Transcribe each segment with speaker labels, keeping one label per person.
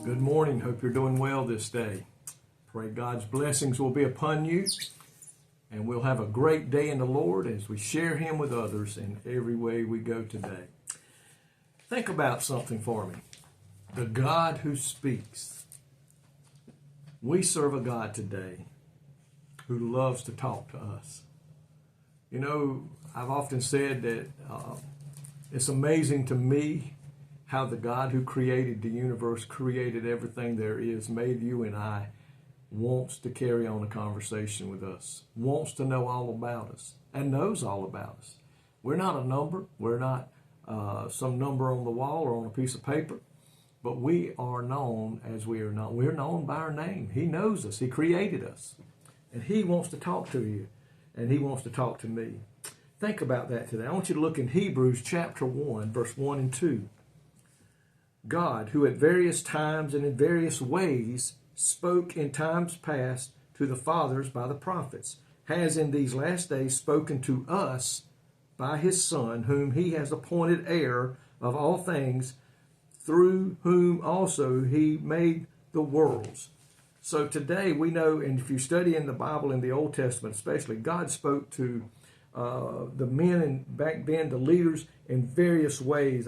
Speaker 1: Good morning. Hope you're doing well this day. Pray God's blessings will be upon you, and we'll have a great day in the Lord as we share Him with others in every way we go today. Think about something for me. The God who speaks. We serve a God today who loves to talk to us. You know, I've often said that it's amazing to me how the God who created the universe, created everything there is, made you and I, wants to carry on a conversation with us, wants to know all about us, and knows all about us. We're not a number. We're not some number on the wall or on a piece of paper, but we are known as we are known. We're known by our name. He knows us. He created us, and He wants to talk to you, and He wants to talk to me. Think about that today. I want you to look in Hebrews chapter 1, verse 1 and 2. God, who at various times and in various ways spoke in times past to the fathers by the prophets, has in these last days spoken to us by His Son, whom He has appointed heir of all things, through whom also He made the worlds. So today we know, and if you study in the Bible, in the Old Testament especially, God spoke to the men and back then, the leaders, in various ways.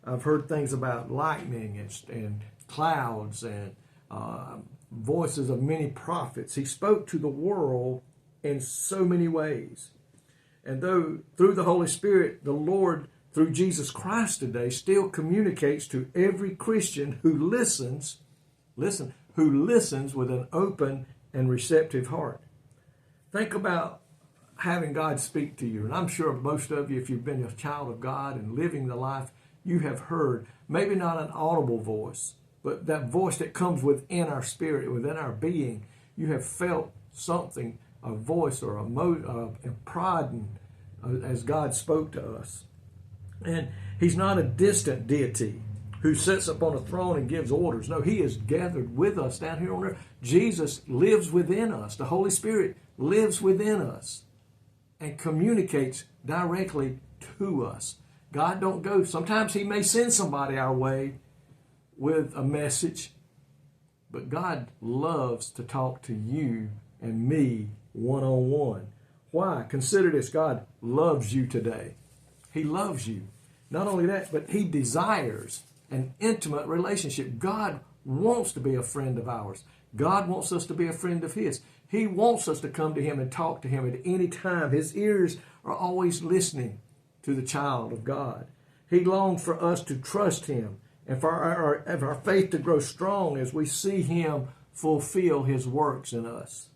Speaker 1: I've heard things about lightning and clouds and voices of many prophets. He spoke to the world in so many ways. And though through the Holy Spirit, the Lord, through Jesus Christ today, still communicates to every Christian who listens with an open and receptive heart. Think about having God speak to you. And I'm sure most of you, if you've been a child of God and living the life, you have heard, maybe not an audible voice, but that voice that comes within our spirit, within our being. You have felt something, a voice or a pride as God spoke to us. And He's not a distant deity who sits upon a throne and gives orders. No, He is gathered with us down here on earth. Jesus lives within us. The Holy Spirit lives within us and communicates directly to us. God don't go. Sometimes He may send somebody our way with a message, but God loves to talk to you and me one-on-one. Why? Consider this. God loves you today. He loves you. Not only that, but He desires an intimate relationship. God wants to be a friend of ours. God wants us to be a friend of His. He wants us to come to Him and talk to Him at any time. His ears are always listening to the child of God. He longs for us to trust Him and for our faith to grow strong as we see Him fulfill His works in us.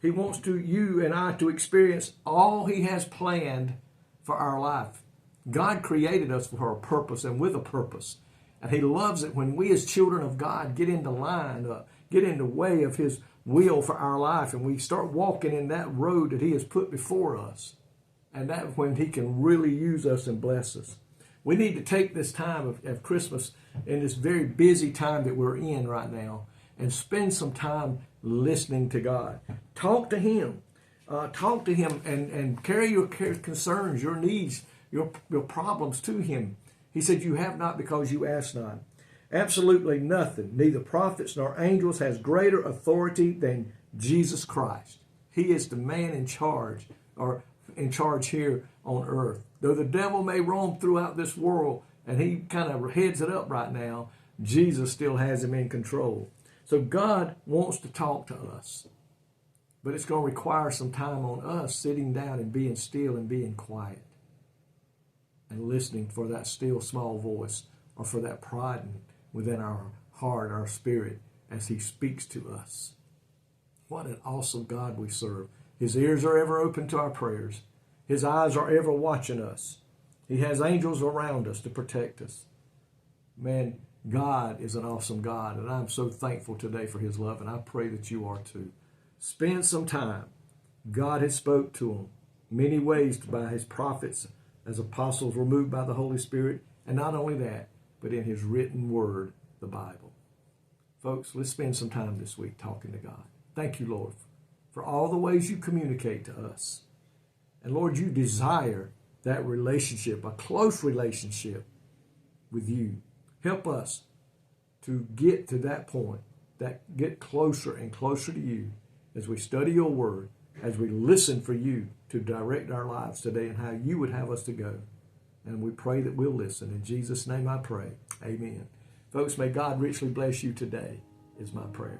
Speaker 1: He wants you and I to experience all He has planned for our life. God created us for a purpose and with a purpose. And He loves it when we as children of God get into line, get in the way of His will for our life, and we start walking in that road that He has put before us. And that's when He can really use us and bless us. We need to take this time of Christmas and this very busy time that we're in right now and spend some time listening to God. Talk to Him. Talk to Him and carry your concerns, your needs, your problems to Him. He said, you have not because you ask not. Absolutely nothing, neither prophets nor angels, has greater authority than Jesus Christ. He is the man in charge, or in charge here on earth. Though the devil may roam throughout this world and he kind of heads it up right now, Jesus still has him in control. So God wants to talk to us, but it's going to require some time on us sitting down and being still and being quiet and listening for that still small voice, or for that pride within our heart, our spirit, as He speaks to us. What an awesome God we serve. His ears are ever open to our prayers. His eyes are ever watching us. He has angels around us to protect us. Man, God is an awesome God, and I'm so thankful today for His love, and I pray that you are too. Spend some time. God has spoke to Him many ways by His prophets, as apostles were moved by the Holy Spirit, and not only that, but in His written word, the Bible. Folks, let's spend some time this week talking to God. Thank you, Lord, for all the ways you communicate to us. And Lord, you desire that relationship, a close relationship with you. Help us to get to that point, that get closer and closer to you as we study your word, as we listen for you to direct our lives today and how you would have us to go. And we pray that we'll listen. In Jesus' name I pray. Amen. Folks, may God richly bless you today is my prayer.